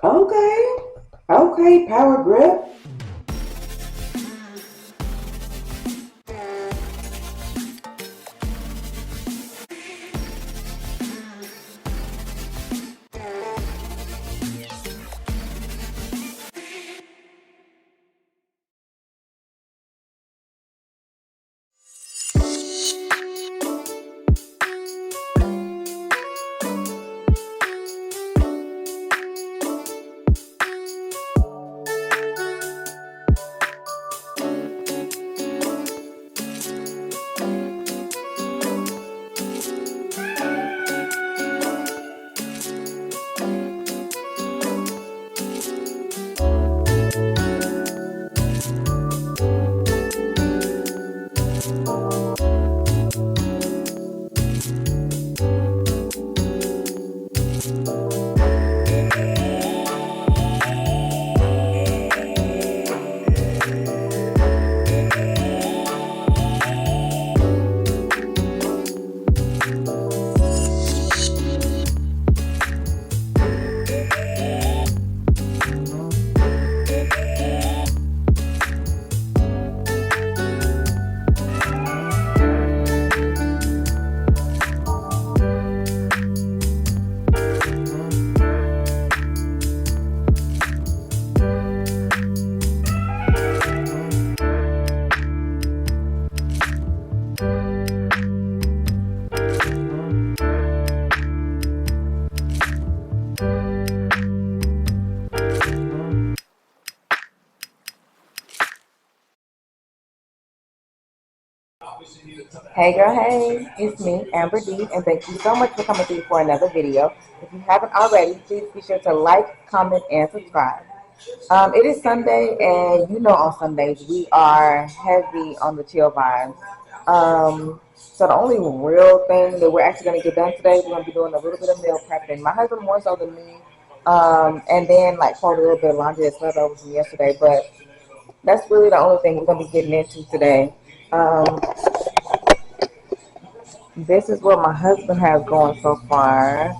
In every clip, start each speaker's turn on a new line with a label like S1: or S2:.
S1: Okay. Okay, Power Grip. Hey girl, hey, it's me, Amber D, and thank you so much for coming through for another video. If you haven't already, please be sure to like, comment, and subscribe. It is Sunday, and you know on Sundays we are heavy on the chill vibes. So the only real thing that we're actually going to get done today, we're going to be doing a little bit of meal prepping. My husband more so than me, and then like fold a little bit of laundry that's left over from yesterday, but that's really the only thing we're going to be getting into today. Um, this is what my husband has going so far.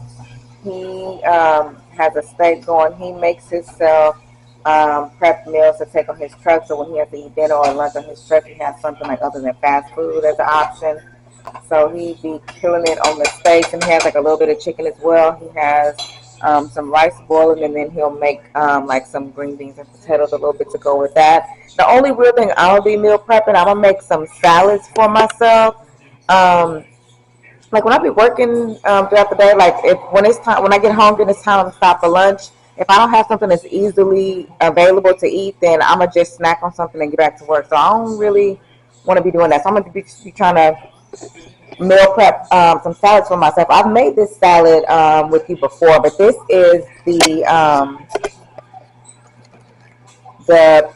S1: He has a steak going. He makes himself prep meals to take on his truck. So when he has to eat dinner or lunch on his truck, he has something like other than fast food as an option. So he be killing it on the steaks, and he has like a little bit of chicken as well. He has some rice boiling, and then he'll make like some green beans and potatoes a little bit to go with that. The only real thing I'll be meal prepping, I'm gonna make some salads for myself. Um, like when I be working throughout the day, like if when it's time when I get home and it's time to stop for lunch, if I don't have something that's easily available to eat, then I'ma just snack on something and get back to work. So I don't really want to be doing that. So I'm gonna be trying to meal prep some salads for myself. I've made this salad with you before, but this is the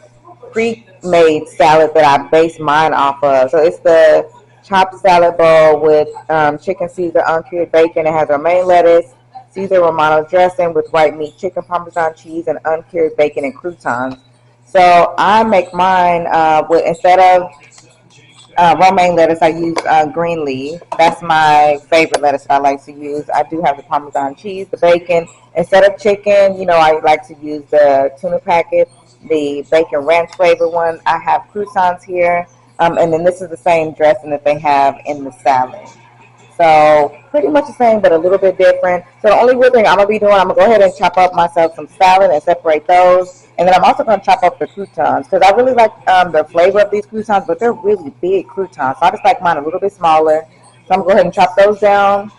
S1: pre-made salad that I base mine off of. So it's the chopped salad bowl with chicken Caesar uncured bacon. It has romaine lettuce, Caesar Romano dressing with white meat, chicken Parmesan cheese, and uncured bacon and croutons. So I make mine with instead of romaine lettuce, I use green leaf. That's my favorite lettuce that I like to use. I do have the Parmesan cheese, the bacon. Instead of chicken, I like to use the tuna packet, the bacon ranch flavor one. I have croutons here. And then this is the same dressing that they have in the salad. So pretty much the same, but a little bit different. So the only real thing I'm gonna be doing, I'm gonna go ahead and chop up myself some salad and separate those, and then I'm also gonna chop up the croutons because I really like the flavor of these croutons, but they're really big croutons. So I just like mine a little bit smaller. So I'm gonna go ahead and chop those down,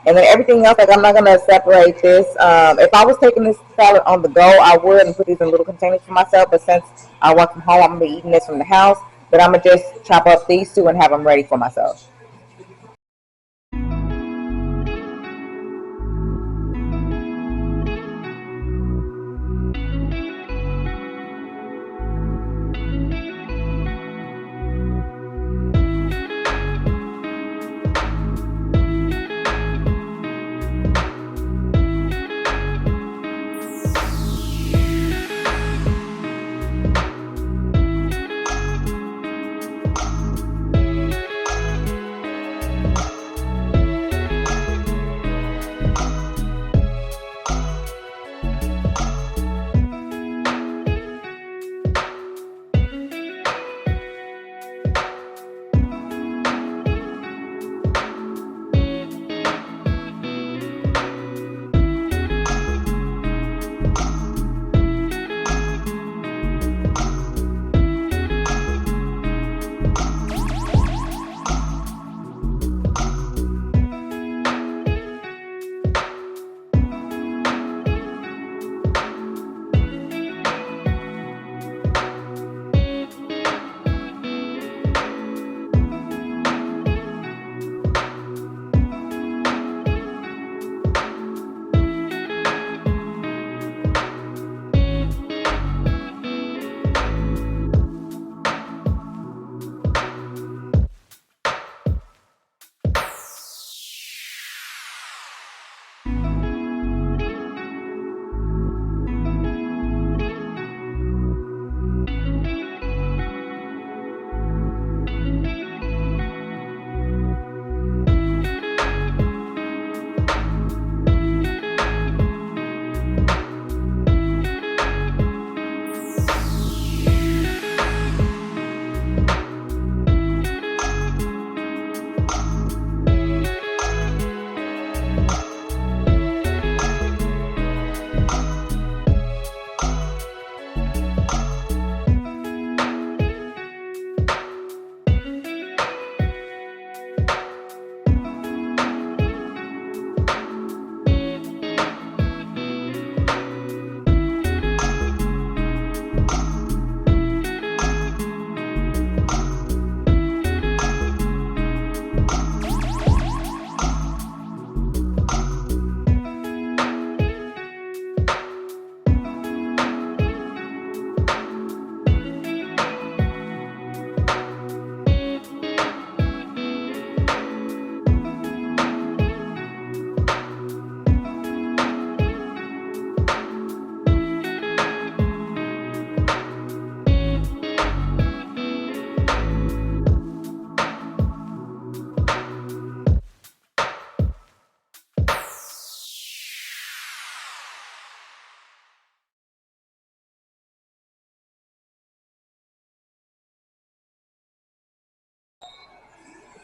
S1: and then everything else, like I'm not gonna separate this. If I was taking this salad on the go, I would and put these in little containers for myself. But since I work from home, I'm gonna be eating this from the house. But I'm gonna just chop up these two and have them ready for myself.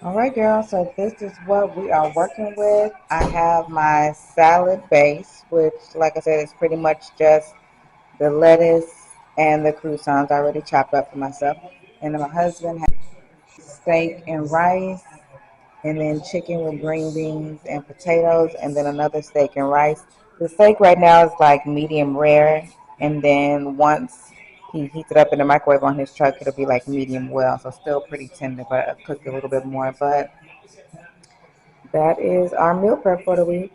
S1: All right, girl. So this is what we are working with. I have my salad base, which, like I said, is pretty much just the lettuce and the croutons already chopped up for myself. And then my husband has steak and rice, and then chicken with green beans and potatoes, and then another steak and rice. The steak right now is like medium rare, and then once he heats it up in the microwave on his truck, it'll be like medium well. So still pretty tender, but I'll cook it a little bit more. But that is our meal prep for the week.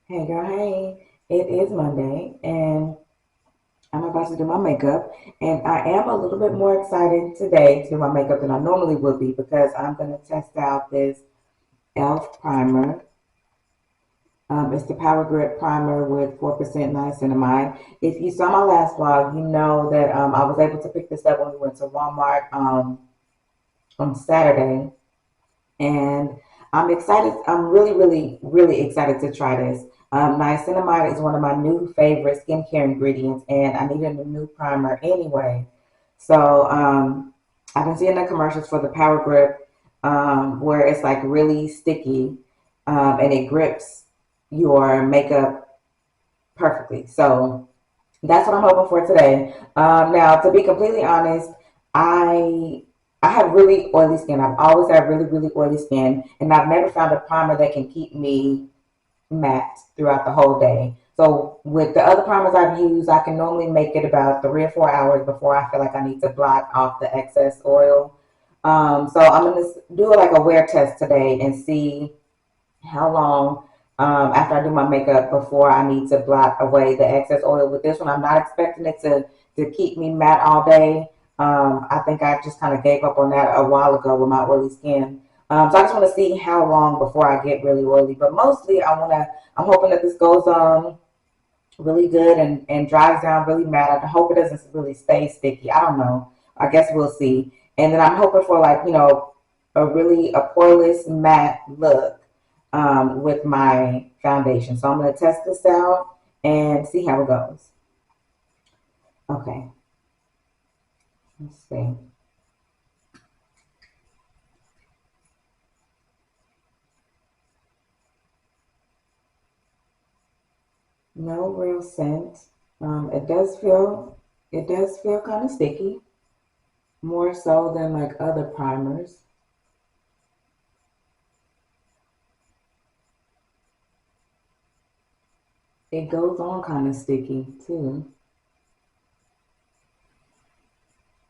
S1: Hey girl, hey. It is Monday and I'm about to do my makeup, and I am a little bit more excited today to do my makeup than I normally would be because I'm going to test out this e.l.f. primer. It's the Power Grip Primer with 4% niacinamide. If you saw my last vlog, you know that I was able to pick this up when we went to Walmart on Saturday. And I'm excited. I'm really, really, really excited to try this. Niacinamide is one of my new favorite skincare ingredients, and I needed a new primer anyway. So I've been seeing the commercials for the Power Grip, where it's like really sticky, and it grips your makeup perfectly. So that's what I'm hoping for today. Now, to be completely honest, I I have really oily skin. I've always had really, really oily skin, and I've never found a primer that can keep me matte throughout the whole day. So with the other primers I've used, I can normally make it about 3 or 4 hours before I feel like I need to blot off the excess oil. So I'm gonna do like a wear test today and see how long after I do my makeup before I need to blot away the excess oil. With this one, I'm not expecting it to keep me matte all day. I think I just kind of gave up on that a while ago with my oily skin. So I just want to see how long before I get really oily. But mostly, I'm hoping that this goes on really good and dries down really matte. I hope it doesn't really stay sticky. I don't know. I guess we'll see. And then I'm hoping for like a poreless matte look with my foundation. So I'm gonna test this out and see how it goes. Okay, let's see. No real scent. It does feel kind of sticky, more so than like other primers. It goes on kind of sticky too.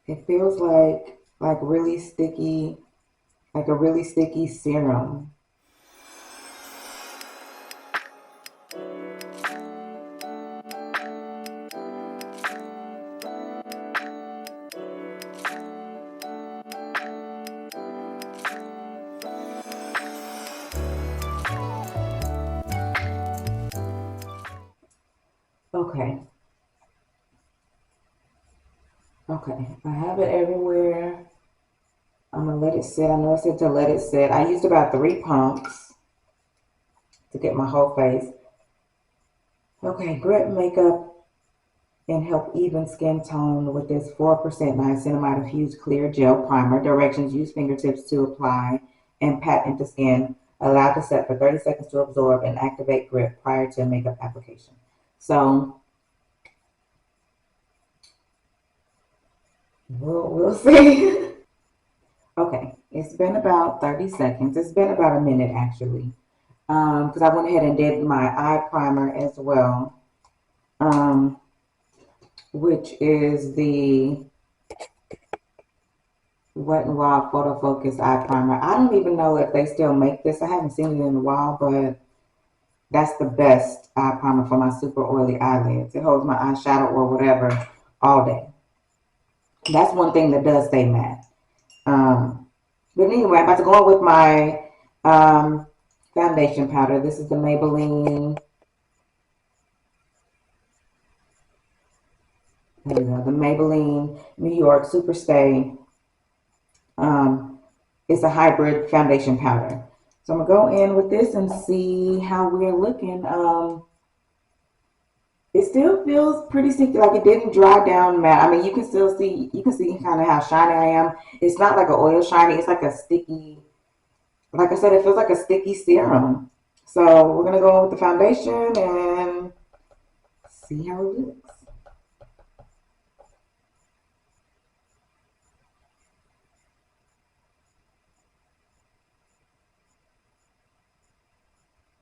S1: It feels like really sticky, like a really sticky serum. Okay, okay. I have it everywhere. I'm gonna let it sit. I know it said to let it sit. I used about 3 pumps to get my whole face. Okay, grip makeup and help even skin tone with this 4% niacinamide infused clear gel primer. Directions: use fingertips to apply and pat into skin. Allow to set for 30 seconds to absorb and activate grip prior to makeup application. So we'll see. Okay, it's been about 30 seconds. It's been about a minute actually. Because I went ahead and did my eye primer as well, um, which is the Wet n Wild Photo Focus Eye Primer. I don't even know if they still make this. I haven't seen it in a while, but that's the best eye primer for my super oily eyelids. It holds my eyeshadow or whatever all day. That's one thing that does stay matte. But anyway, I'm about to go on with my foundation powder. This is the Maybelline. There we go. The Maybelline New York Super Stay. It's a hybrid foundation powder. So I'm gonna go in with this and see how we're looking. It still feels pretty sticky, like it didn't dry down matte. I mean, you can see kind of how shiny I am. It's not like an oil shiny. It's like a sticky, like I said, it feels like a sticky serum. So we're gonna go with the foundation and see how it looks.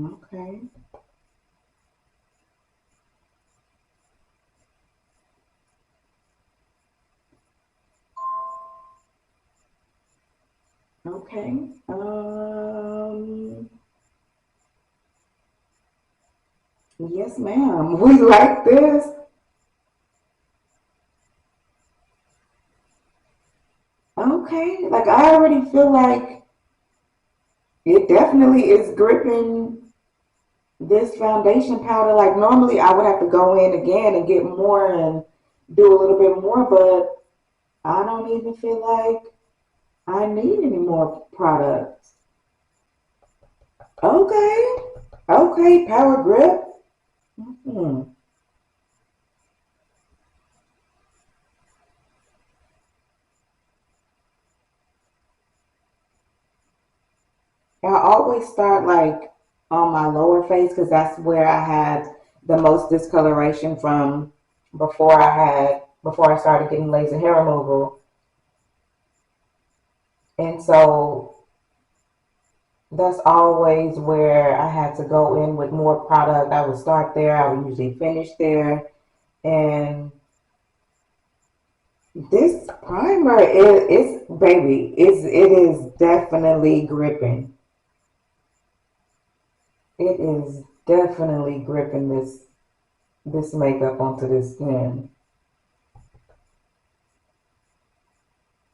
S1: Okay. Okay. Yes, ma'am. We like this. Okay. Like I already feel like it definitely is gripping this foundation powder. Like normally I would have to go in again and get more and do a little bit more, but I don't even feel like I need any more products. Okay. Okay, power grip. Hmm. I always start like on my lower face because that's where I had the most discoloration from before I started getting laser hair removal. And so that's always where I had to go in with more product. I would start there, I would usually finish there. And this primer is baby, it is definitely gripping. It is definitely gripping this makeup onto the skin.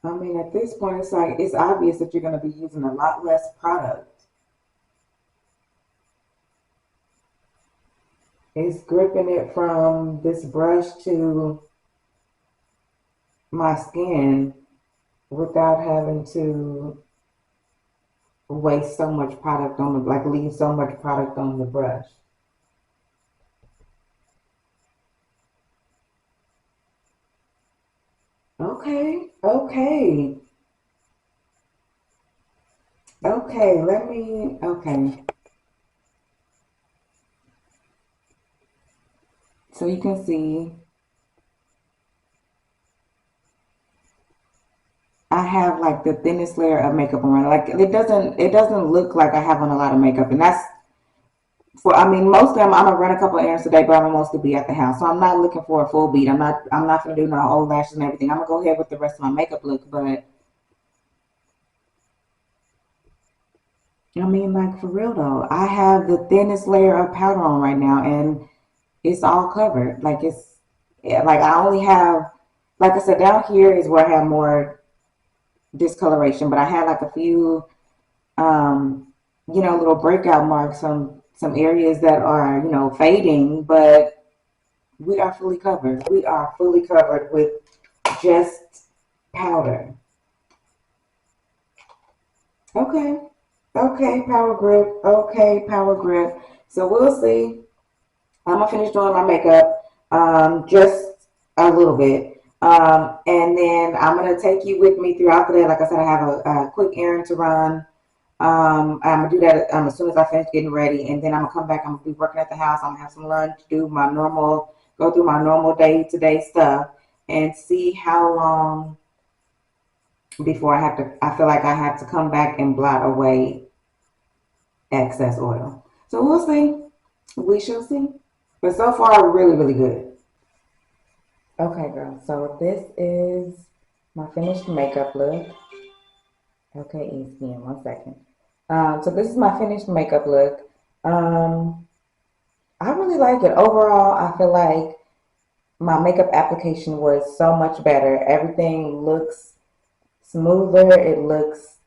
S1: I mean, at this point, it's like it's obvious that you're going to be using a lot less product. It's gripping it from this brush to my skin without having to waste so much product on the, like leave so much product on the brush. Okay, okay, okay. Okay. So you can see I have like the thinnest layer of makeup on. Like it doesn't look like I have on a lot of makeup, and that's for I mean most of them I'm gonna run a couple of errands today, but I'm gonna mostly be at the house. So I'm not looking for a full beat. I'm not gonna do no old lashes and everything. I'm gonna go ahead with the rest of my makeup look, but I mean like for real though, I have the thinnest layer of powder on right now and it's all covered. Like it's yeah, like I only have like I said, down here is where I have more discoloration, but I had like a few um, little breakout marks on some areas that are, fading, but we are fully covered. We are fully covered with just powder. Okay. Okay, power grip. Okay, power grip. So we'll see. I'm gonna finish doing my makeup, just a little bit, and then I'm gonna take you with me throughout the day. Like I said, I have a quick errand to run. I'm gonna do that as soon as I finish getting ready, and then I'm gonna come back. I'm gonna be working at the house. I'm gonna have some lunch, go through my normal day-to-day stuff, and see how long before I feel like I have to come back and blot away excess oil. So we'll see. We shall see. But so far, really, really good. Okay, girl. So this is my finished makeup look. Okay, ESPN, 1 second. So this is my finished makeup look. Um, I really like it. Overall, I feel like my makeup application was so much better. Everything looks smoother. It looks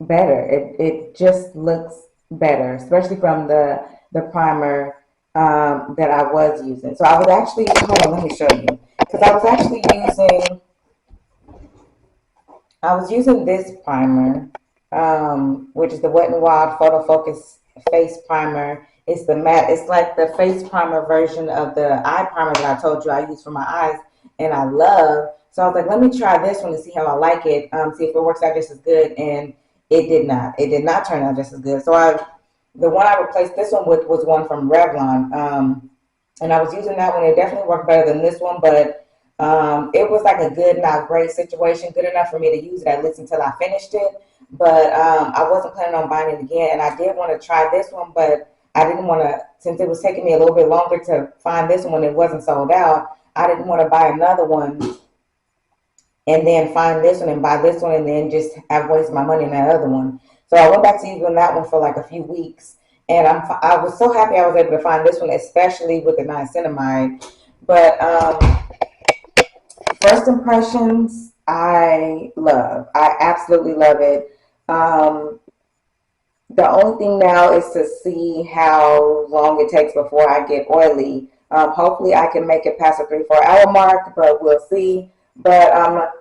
S1: better. It just looks better, especially from the primer that I was using. So I was actually, hold on, let me show you, because I was using this primer, which is the Wet n Wild Photo Focus Face Primer. It's the matte. It's like the face primer version of the eye primer that I told you I use for my eyes, and I love. So I was like, let me try this one to see how I like it, see if it works out just as good. And it did not. It did not turn out just as good. So the one I replaced this one with was one from Revlon, and I was using that one. It definitely worked better than this one, but it was like a good, not great situation. Good enough for me to use it at least until I finished it. But I wasn't planning on buying it again, and I did want to try this one, but I didn't want to, since it was taking me a little bit longer to find this one, it wasn't sold out. I didn't want to buy another one and then find this one and buy this one and then just have wasted my money on that other one. So I went back to using that one for like a few weeks, and I was so happy I was able to find this one, especially with the niacinamide. But first impressions, I love. I absolutely love it. Um, the only thing now is to see how long it takes before I get oily. Hopefully, I can make it past the 3 4 hour mark, but we'll see. But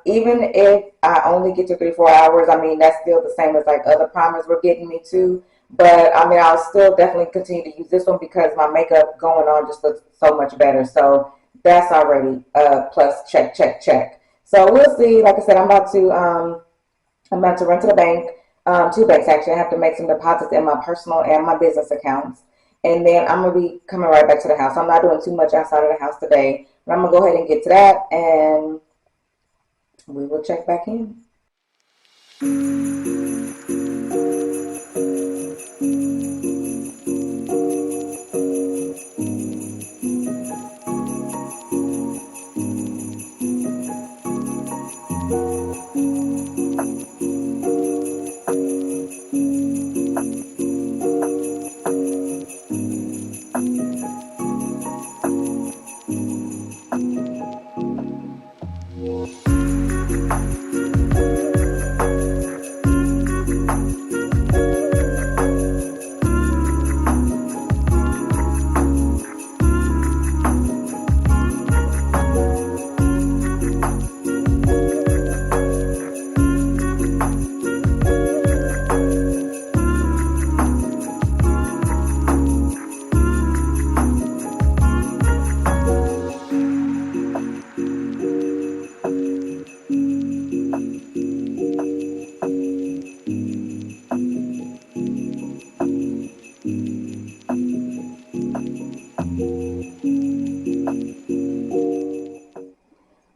S1: even if I only get to 3 4 hours, I mean that's still the same as like other primers were getting me to. But I mean, I'll still definitely continue to use this one because my makeup going on just looks so much better. So that's already plus check, check, check. So we'll see. Like I said, I'm about to run to the bank, 2 banks actually. I have to make some deposits in my personal and my business accounts. And then I'm going to be coming right back to the house. I'm not doing too much outside of the house today. But I'm going to go ahead and get to that and we will check back in.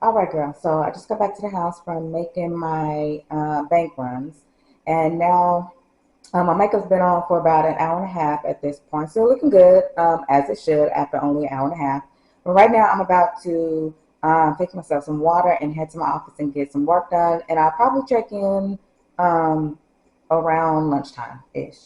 S1: All right, girl. So I just got back to the house from making my bank runs, and now my makeup's been on for about an hour and a half at this point. Still looking good, as it should after only an hour and a half. But right now, I'm about to fix myself some water and head to my office and get some work done. And I'll probably check in around lunchtime ish.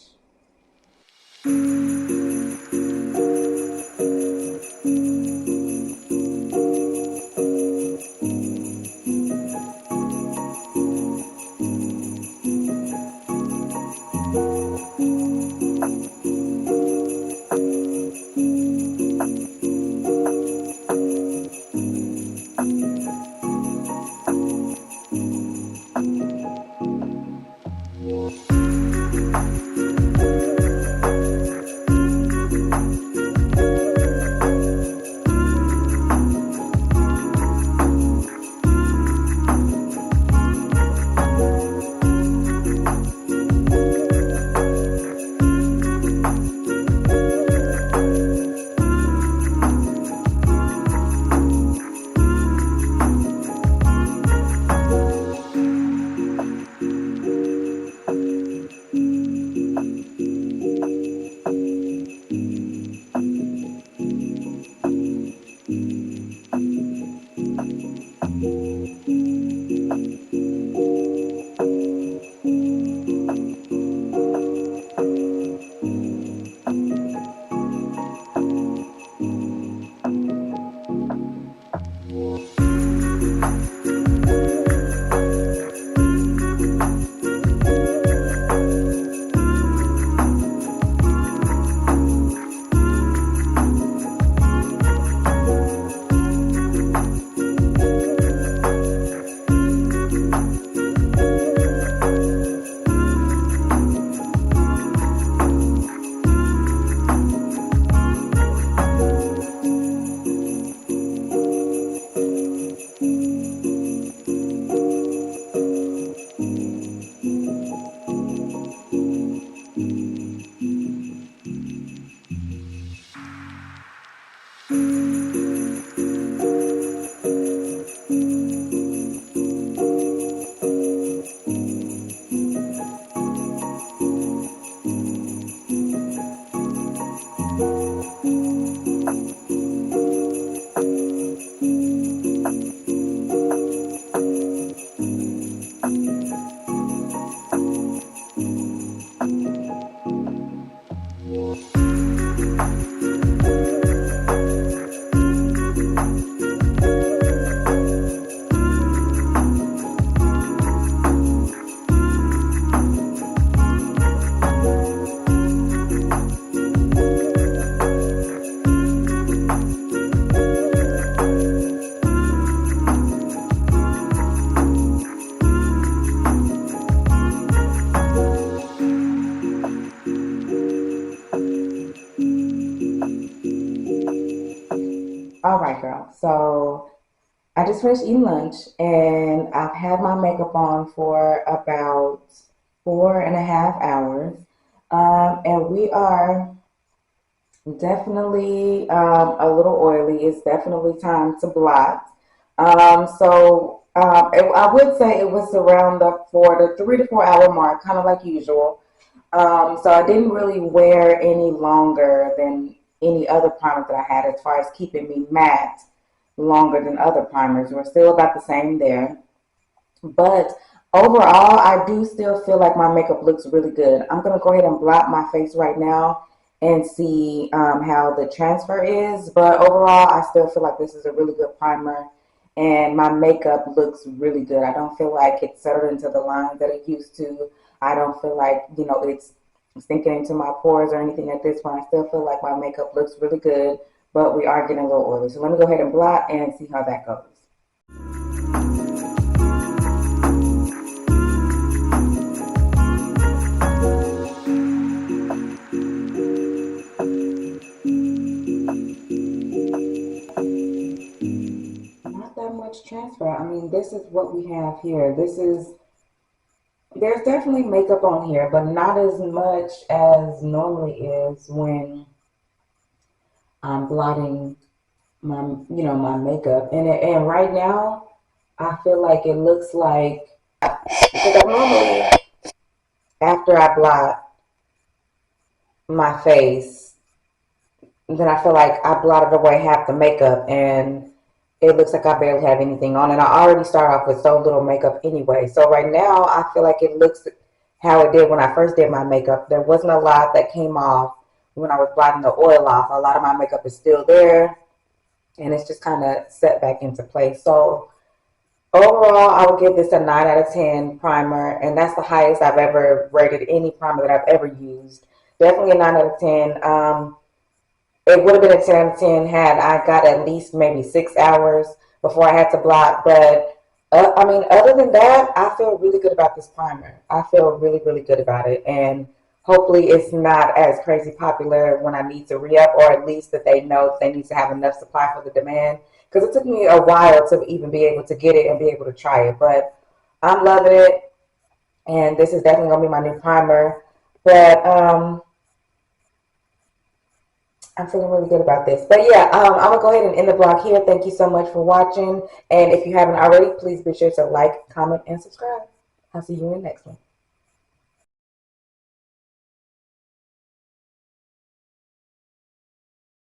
S1: Alright, girl. So I just finished eating lunch and I've had my makeup on for about 4.5 hours. And we are definitely a little oily. It's definitely time to blot. I would say it was around the 3 to 4 hour mark, kind of like usual. So I didn't really wear any longer than any other primer that I had as far as keeping me matte longer than other primers. We're still about the same there. But overall, I do still feel like my makeup looks really good. I'm going to go ahead and blot my face right now and see how the transfer is. But overall, I still feel like this is a really good primer. And my makeup looks really good. I don't feel like it's settled into the lines that it used to. I don't feel like, it's sinking into my pores or anything at this point. I still feel like my makeup looks really good, but we are getting a little oily. So let me go ahead and blot and see how that goes. Not that much transfer. I mean, this is what we have here. There's definitely makeup on here, but not as much as normally is when I'm blotting my makeup. And right now, I feel like it looks like, because I normally, after I blot my face, then I feel like I blotted away half the makeup and it looks like I barely have anything on. And I already start off with so little makeup anyway. So right now, I feel like it looks how it did when I first did my makeup. There wasn't a lot that came off when I was blotting the oil off. A lot of my makeup is still there and it's just kind of set back into place. So overall, I would give this a 9 out of 10 primer, and that's the highest I've ever rated any primer that I've ever used. Definitely a 9 out of 10. It would have been a 10 out of 10 had I got at least maybe 6 hours before I had to blot. But I mean, other than that, I feel really good about this primer. I feel really, really good about it. And hopefully it's not as crazy popular when I need to re-up, or at least that they know that they need to have enough supply for the demand. Because it took me a while to even be able to get it and be able to try it. But I'm loving it. And this is definitely going to be my new primer. But I'm feeling really good about this. But yeah, I'm going to go ahead and end the vlog here. Thank you so much for watching. And if you haven't already, please be sure to like, comment, and subscribe. I'll see you in the next one.